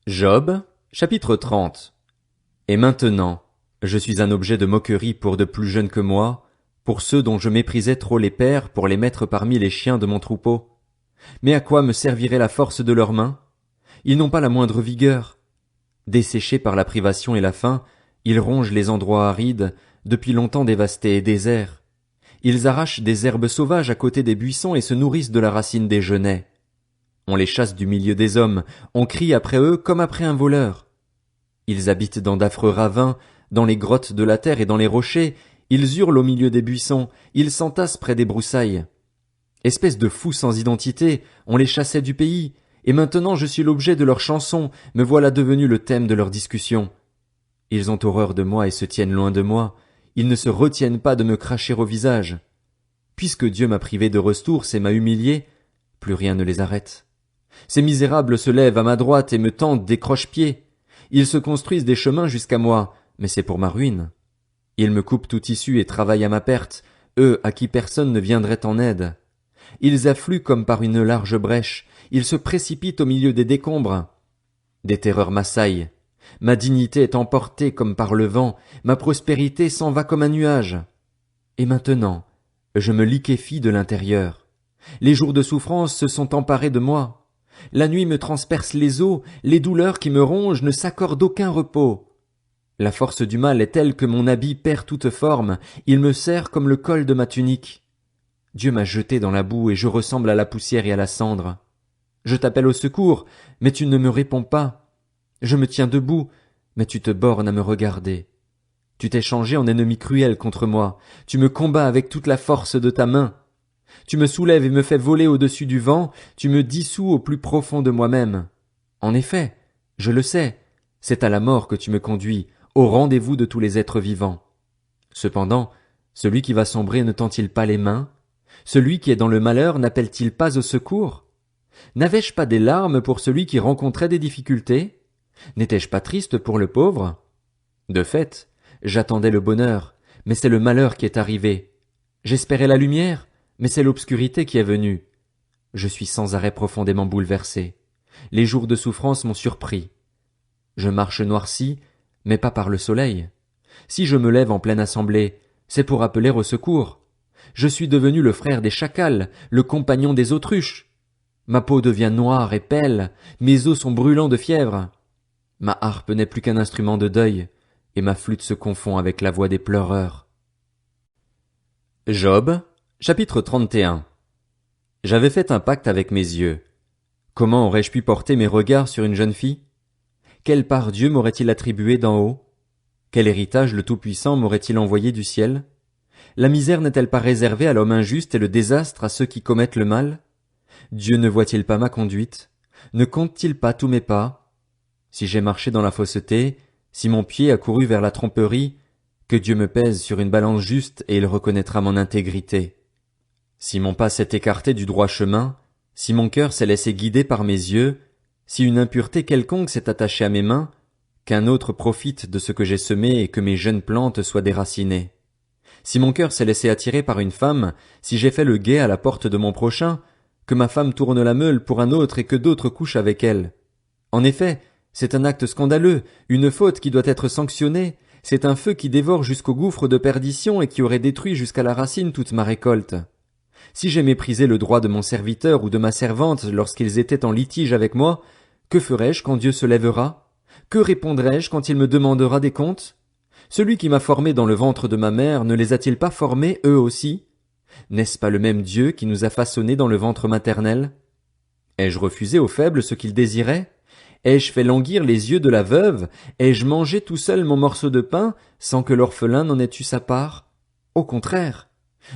Job, chapitre 30. Et maintenant, je suis un objet de moquerie pour de plus jeunes que moi, pour ceux dont je méprisais trop les pères pour les mettre parmi les chiens de mon troupeau. Mais à quoi me servirait la force de leurs mains? Ils n'ont pas la moindre vigueur. Desséchés par la privation et la faim, ils rongent les endroits arides, depuis longtemps dévastés et déserts. Ils arrachent des herbes sauvages à côté des buissons et se nourrissent de la racine des genêts. On les chasse du milieu des hommes, on crie après eux comme après un voleur. Ils habitent dans d'affreux ravins, dans les grottes de la terre et dans les rochers, ils hurlent au milieu des buissons, ils s'entassent près des broussailles. Espèces de fous sans identité, on les chassait du pays, et maintenant je suis l'objet de leurs chansons, me voilà devenu le thème de leurs discussions. Ils ont horreur de moi et se tiennent loin de moi, ils ne se retiennent pas de me cracher au visage. Puisque Dieu m'a privé de ressources et m'a humilié, plus rien ne les arrête. Ces misérables se lèvent à ma droite et me tendent des croche-pieds. Ils se construisent des chemins jusqu'à moi, mais c'est pour ma ruine. Ils me coupent toute issue et travaillent à ma perte, eux à qui personne ne viendrait en aide. Ils affluent comme par une large brèche, ils se précipitent au milieu des décombres. Des terreurs m'assaillent. Ma dignité est emportée comme par le vent, ma prospérité s'en va comme un nuage. Et maintenant, je me liquéfie de l'intérieur. Les jours de souffrance se sont emparés de moi. La nuit me transperce les os, les douleurs qui me rongent ne s'accordent aucun repos. La force du mal est telle que mon habit perd toute forme, il me serre comme le col de ma tunique. Dieu m'a jeté dans la boue et je ressemble à la poussière et à la cendre. Je t'appelle au secours, mais tu ne me réponds pas. Je me tiens debout, mais tu te bornes à me regarder. Tu t'es changé en ennemi cruel contre moi, tu me combats avec toute la force de ta main. Tu me soulèves et me fais voler au-dessus du vent, tu me dissous au plus profond de moi-même. En effet, je le sais, c'est à la mort que tu me conduis, au rendez-vous de tous les êtres vivants. Cependant, celui qui va sombrer ne tend-il pas les mains? Celui qui est dans le malheur n'appelle-t-il pas au secours? N'avais-je pas des larmes pour celui qui rencontrait des difficultés? N'étais-je pas triste pour le pauvre? De fait, j'attendais le bonheur, mais c'est le malheur qui est arrivé. J'espérais la lumière, mais c'est l'obscurité qui est venue. Je suis sans arrêt profondément bouleversé. Les jours de souffrance m'ont surpris. Je marche noirci, mais pas par le soleil. Si je me lève en pleine assemblée, c'est pour appeler au secours. Je suis devenu le frère des chacals, le compagnon des autruches. Ma peau devient noire et pâle, mes os sont brûlants de fièvre. Ma harpe n'est plus qu'un instrument de deuil, et ma flûte se confond avec la voix des pleureurs. Job, chapitre 31. J'avais fait un pacte avec mes yeux. Comment aurais-je pu porter mes regards sur une jeune fille? Quelle part Dieu m'aurait-il attribué d'en haut? Quel héritage le Tout-Puissant m'aurait-il envoyé du ciel? La misère n'est-elle pas réservée à l'homme injuste et le désastre à ceux qui commettent le mal? Dieu ne voit-il pas ma conduite? Ne compte-t-il pas tous mes pas? Si j'ai marché dans la fausseté, si mon pied a couru vers la tromperie, que Dieu me pèse sur une balance juste et il reconnaîtra mon intégrité. Si mon pas s'est écarté du droit chemin, si mon cœur s'est laissé guider par mes yeux, si une impureté quelconque s'est attachée à mes mains, qu'un autre profite de ce que j'ai semé et que mes jeunes plantes soient déracinées. Si mon cœur s'est laissé attirer par une femme, si j'ai fait le guet à la porte de mon prochain, que ma femme tourne la meule pour un autre et que d'autres couchent avec elle. En effet, c'est un acte scandaleux, une faute qui doit être sanctionnée, c'est un feu qui dévore jusqu'au gouffre de perdition et qui aurait détruit jusqu'à la racine toute ma récolte. Si j'ai méprisé le droit de mon serviteur ou de ma servante lorsqu'ils étaient en litige avec moi, que ferai-je quand Dieu se lèvera? Que répondrai-je quand il me demandera des comptes? Celui qui m'a formé dans le ventre de ma mère ne les a-t-il pas formés eux aussi? N'est-ce pas le même Dieu qui nous a façonnés dans le ventre maternel? Ai-je refusé aux faibles ce qu'ils désiraient? Ai-je fait languir les yeux de la veuve? Ai-je mangé tout seul mon morceau de pain, sans que l'orphelin n'en ait eu sa part? Au contraire.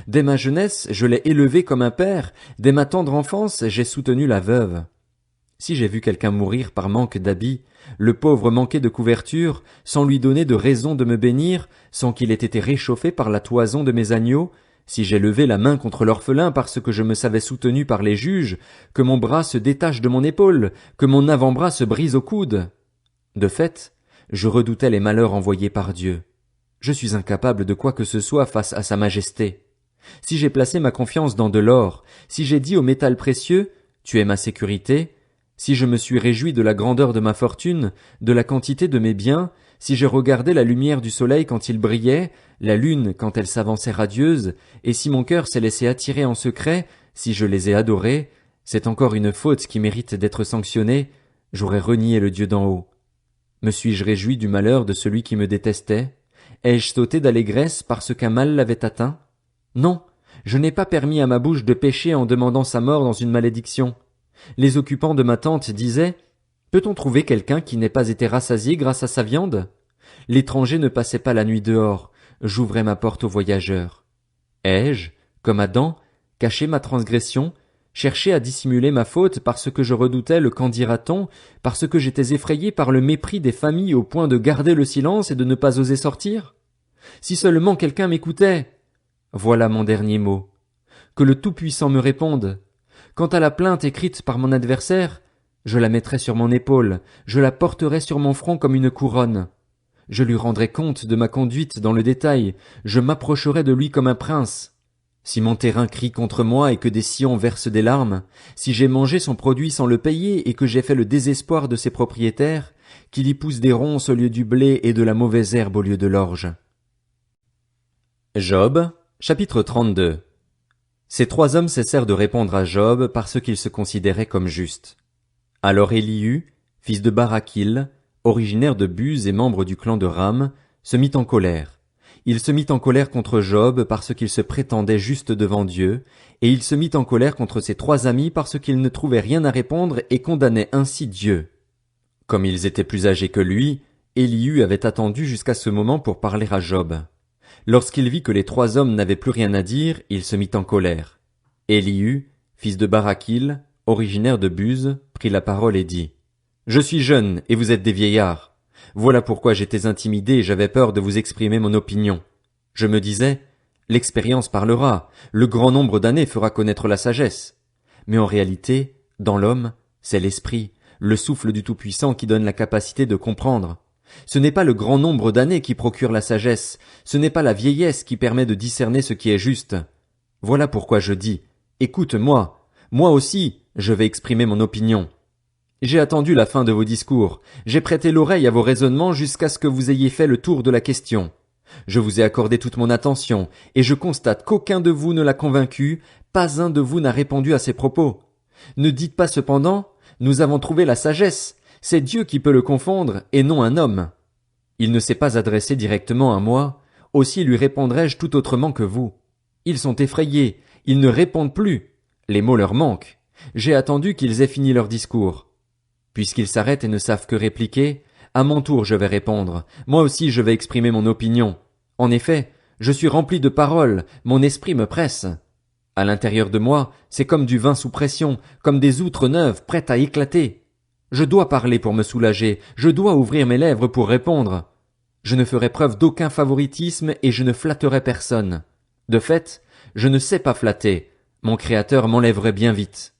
Dès ma jeunesse, je l'ai élevé comme un père, dès ma tendre enfance, j'ai soutenu la veuve. Si j'ai vu quelqu'un mourir par manque d'habits, le pauvre manquer de couverture, sans lui donner de raison de me bénir, sans qu'il ait été réchauffé par la toison de mes agneaux, si j'ai levé la main contre l'orphelin parce que je me savais soutenu par les juges, que mon bras se détache de mon épaule, que mon avant-bras se brise au coude. De fait, je redoutais les malheurs envoyés par Dieu. Je suis incapable de quoi que ce soit face à sa majesté. Si j'ai placé ma confiance dans de l'or, si j'ai dit au métal précieux, tu es ma sécurité, Si je me suis réjoui de la grandeur de ma fortune, de la quantité de mes biens, si j'ai regardé la lumière du soleil quand il brillait, la lune quand elle s'avançait radieuse, et si mon cœur s'est laissé attirer en secret, si je les ai adorés, c'est encore une faute qui mérite d'être sanctionnée, j'aurais renié le Dieu d'en haut. Me suis-je réjoui du malheur de celui qui me détestait? Ai-je sauté d'allégresse parce qu'un mal l'avait atteint? Non, je n'ai pas permis à ma bouche de pécher en demandant sa mort dans une malédiction. Les occupants de ma tente disaient, peut-on trouver quelqu'un qui n'ait pas été rassasié grâce à sa viande? L'étranger ne passait pas la nuit dehors, j'ouvrais ma porte aux voyageurs. Ai-je, comme Adam, caché ma transgression, cherché à dissimuler ma faute parce que je redoutais le qu'en dira-t-on, parce que j'étais effrayé par le mépris des familles au point de garder le silence et de ne pas oser sortir? Si seulement quelqu'un m'écoutait! Voilà mon dernier mot. Que le Tout-Puissant me réponde. Quant à la plainte écrite par mon adversaire, je la mettrai sur mon épaule, je la porterai sur mon front comme une couronne. Je lui rendrai compte de ma conduite dans le détail, je m'approcherai de lui comme un prince. Si mon terrain crie contre moi et que des sillons versent des larmes, si j'ai mangé son produit sans le payer et que j'ai fait le désespoir de ses propriétaires, qu'il y pousse des ronces au lieu du blé et de la mauvaise herbe au lieu de l'orge. Job, chapitre 32. Ces trois hommes cessèrent de répondre à Job parce qu'ils se considéraient comme justes. Alors Élihu, fils de Barakil, originaire de Buz et membre du clan de Ram, se mit en colère. Il se mit en colère contre Job parce qu'il se prétendait juste devant Dieu, et il se mit en colère contre ses trois amis parce qu'ils ne trouvaient rien à répondre et condamnaient ainsi Dieu. Comme ils étaient plus âgés que lui, Élihu avait attendu jusqu'à ce moment pour parler à Job. Lorsqu'il vit que les trois hommes n'avaient plus rien à dire, il se mit en colère. Élihu, fils de Barakil, originaire de Buz, prit la parole et dit, « Je suis jeune, et vous êtes des vieillards. Voilà pourquoi j'étais intimidé et j'avais peur de vous exprimer mon opinion. Je me disais, l'expérience parlera, le grand nombre d'années fera connaître la sagesse. Mais en réalité, dans l'homme, c'est l'esprit, le souffle du Tout-Puissant qui donne la capacité de comprendre. Ce n'est pas le grand nombre d'années qui procure la sagesse, ce n'est pas la vieillesse qui permet de discerner ce qui est juste. Voilà pourquoi je dis, écoute-moi, moi aussi, je vais exprimer mon opinion. J'ai attendu la fin de vos discours, j'ai prêté l'oreille à vos raisonnements jusqu'à ce que vous ayez fait le tour de la question. Je vous ai accordé toute mon attention, et je constate qu'aucun de vous ne l'a convaincu, pas un de vous n'a répondu à ses propos. Ne dites pas cependant, nous avons trouvé la sagesse, c'est Dieu qui peut le confondre, et non un homme. Il ne s'est pas adressé directement à moi, aussi lui répondrai-je tout autrement que vous. Ils sont effrayés, ils ne répondent plus, les mots leur manquent. J'ai attendu qu'ils aient fini leur discours. Puisqu'ils s'arrêtent et ne savent que répliquer, à mon tour je vais répondre, moi aussi je vais exprimer mon opinion. En effet, je suis rempli de paroles, mon esprit me presse. À l'intérieur de moi, c'est comme du vin sous pression, comme des outres neuves prêtes à éclater. Je dois parler pour me soulager, je dois ouvrir mes lèvres pour répondre. Je ne ferai preuve d'aucun favoritisme et je ne flatterai personne. De fait, je ne sais pas flatter, mon Créateur m'enlèverait bien vite.